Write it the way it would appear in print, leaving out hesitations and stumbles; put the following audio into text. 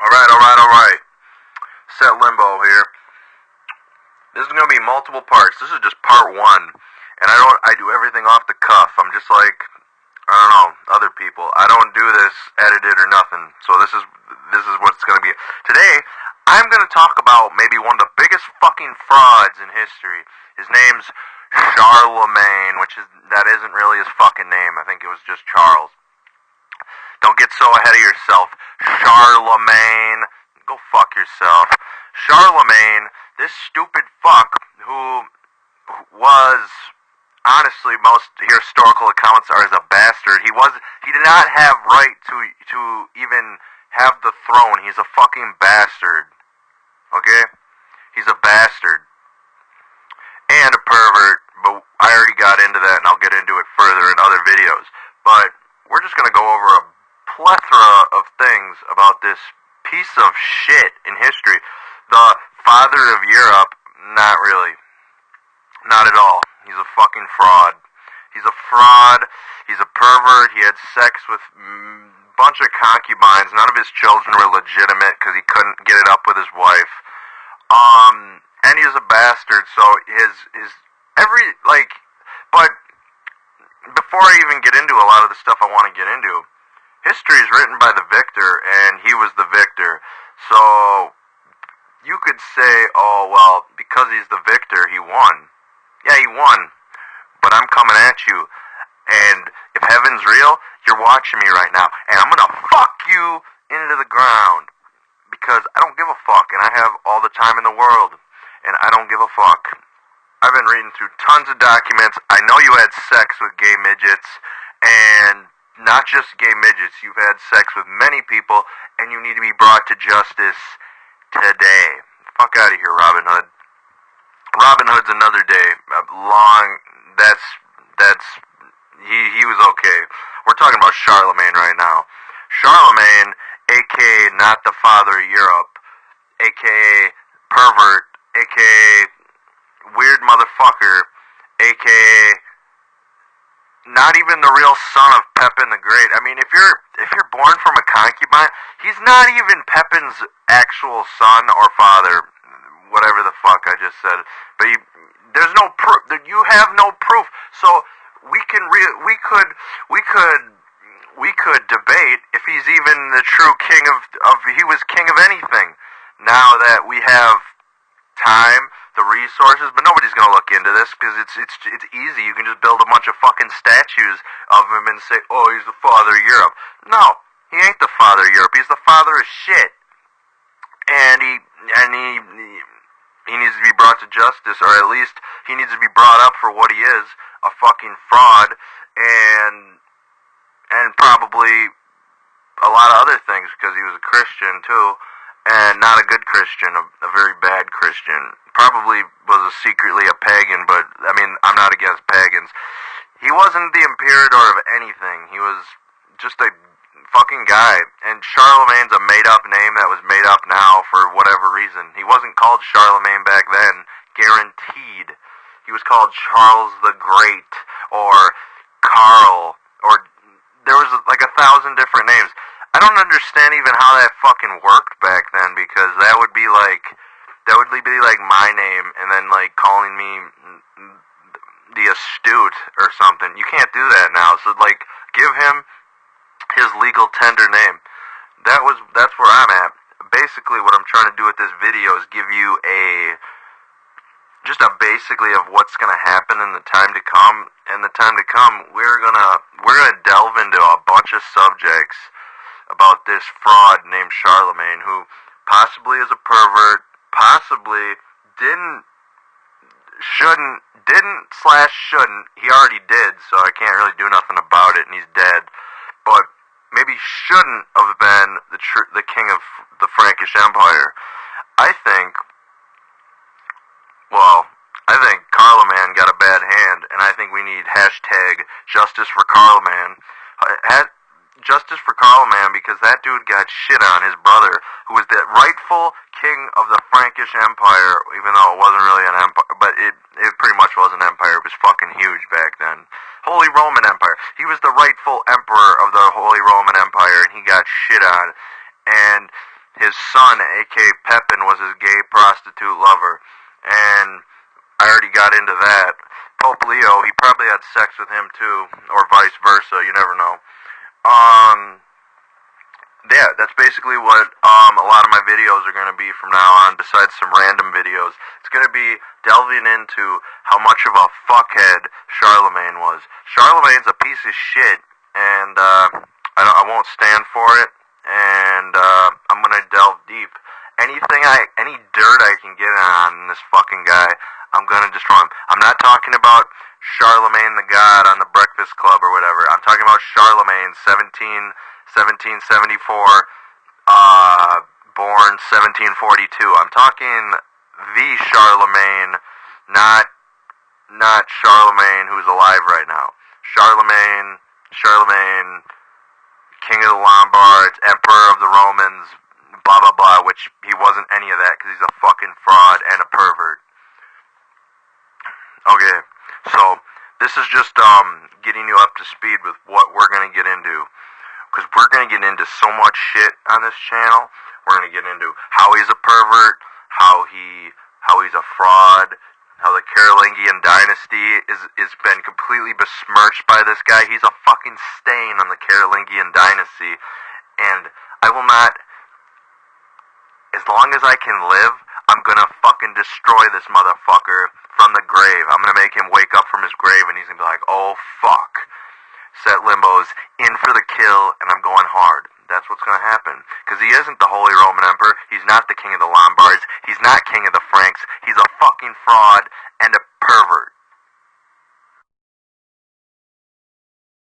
Alright. Set Limbo here. This is gonna be multiple parts. This is just part one. And I do everything off the cuff. I'm just like, I don't know, other people. I don't do this edited or nothing. So this is what it's gonna be. Today, I'm gonna talk about maybe one of the biggest fucking frauds in history. His name's Charlemagne, that isn't really his fucking name. I think it was just Charles. Don't get so ahead of yourself. Charlemagne. Go fuck yourself. Charlemagne, this stupid fuck who was, honestly, most historical accounts are as a bastard. He did not have right to even have the throne. He's a fucking bastard. Okay? He's a bastard. And a pervert, but I already got into that and I'll get into it further in other videos. But we're just gonna go over a plethora of things about this piece of shit in history. The father of Europe, not really. Not at all. He's a fucking fraud. He's a fraud. He's a pervert. He had sex with a bunch of concubines. None of his children were legitimate because he couldn't get it up with his wife. And he's a bastard, so but before I even get into a lot of the stuff I want to get into, history is written by the victor, and he was the victor. So you could say, oh, well, because he's the victor, he won. Yeah, he won, but I'm coming at you. And if heaven's real, you're watching me right now, and I'm gonna fuck you into the ground. Because I don't give a fuck, and I have all the time in the world, and I don't give a fuck. I've been reading through tons of documents. I know you had sex with gay midgets, and not just gay midgets. You've had sex with many people, and you need to be brought to justice today. Fuck out of here, Robin Hood. Robin Hood's another day. He was okay. We're talking about Charlemagne right now. Charlemagne, a.k.a. not the father of Europe, a.k.a. pervert, a.k.a. weird motherfucker, a.k.a. not even the real son of Pepin the Great. I mean, if you're born from a concubine, he's not even Pepin's actual son or father, whatever the fuck I just said. But there's no proof. You have no proof. So we could debate if he's even the true king of he was king of anything. Now that we have time, the resources, but nobody's gonna look into this because it's easy. You can just build a bunch of fucking statues of him and say, oh, he's the father of Europe. No, he ain't the father of Europe. He's the father of shit. And he needs to be brought to justice, or at least he needs to be brought up for what he is, a fucking fraud, and probably a lot of other things because he was a Christian too, and not a good Christian, a very bad Christian. Probably was secretly a pagan, but I mean, I'm not against pagans. He wasn't the imperator of anything. He was just a fucking guy. And Charlemagne's a made-up name that was made up now for whatever reason. He wasn't called Charlemagne back then, guaranteed. He was called Charles the Great, or Carl, or there was like 1,000 different names. I don't understand even how that fucking worked back then, because that would be like my name and then like calling me the astute or something. You can't do that now. So like, give him his legal tender name. That's where I'm at. Basically what I'm trying to do with this video is give you just a basically of what's gonna happen in the time to come. And the time to come, we're gonna delve into a bunch of subjects about this fraud named Charlemagne, who possibly is a pervert, possibly shouldn't. He already did, so I can't really do nothing about it, and he's dead. But maybe shouldn't have been the king of the Frankish Empire. I think Carloman got a bad hand, and I think we need hashtag justice for Carloman. Justice for Carloman, because that dude got shit on, his brother, who was the rightful king of the Frankish Empire, even though it wasn't really an empire, but it pretty much was an empire. It was fucking huge back then. Holy Roman Empire. He was the rightful emperor of the Holy Roman Empire, and he got shit on. And his son, a.k.a. Pepin, was his gay prostitute lover. And I already got into that. Pope Leo, he probably had sex with him too, or vice versa, you never know. Yeah, that's basically what a lot of my videos are going to be from now on, besides some random videos. It's going to be delving into how much of a fuckhead Charlemagne was. Charlemagne's a piece of shit, and I won't stand for it, and I'm going to delve deep. Any dirt I can get on this fucking guy, I'm going to destroy him. I'm not talking about Charlemagne the God on the Breakfast Club or whatever. I'm talking about Charlemagne, 1774, born 1742. I'm talking the Charlemagne, not Charlemagne who's alive right now. Charlemagne, King of the Lombards, Emperor of the Romans, blah blah blah, which he wasn't any of that because he's a fucking fraud and a pervert. Okay, so this is just getting you up to speed with what we're gonna get into, because we're gonna get into so much shit on this channel. We're gonna get into how he's a pervert, how he's a fraud, how the Carolingian dynasty is been completely besmirched by this guy. He's a fucking stain on the Carolingian dynasty, and I will not. As long as I can live, I'm gonna fucking destroy this motherfucker from the grave. I'm gonna make him wake up from his grave and he's gonna be like, oh fuck. Set Limbo's in for the kill and I'm going hard. That's what's gonna happen. Because he isn't the Holy Roman Emperor. He's not the King of the Lombards. He's not King of the Franks. He's a fucking fraud and a pervert.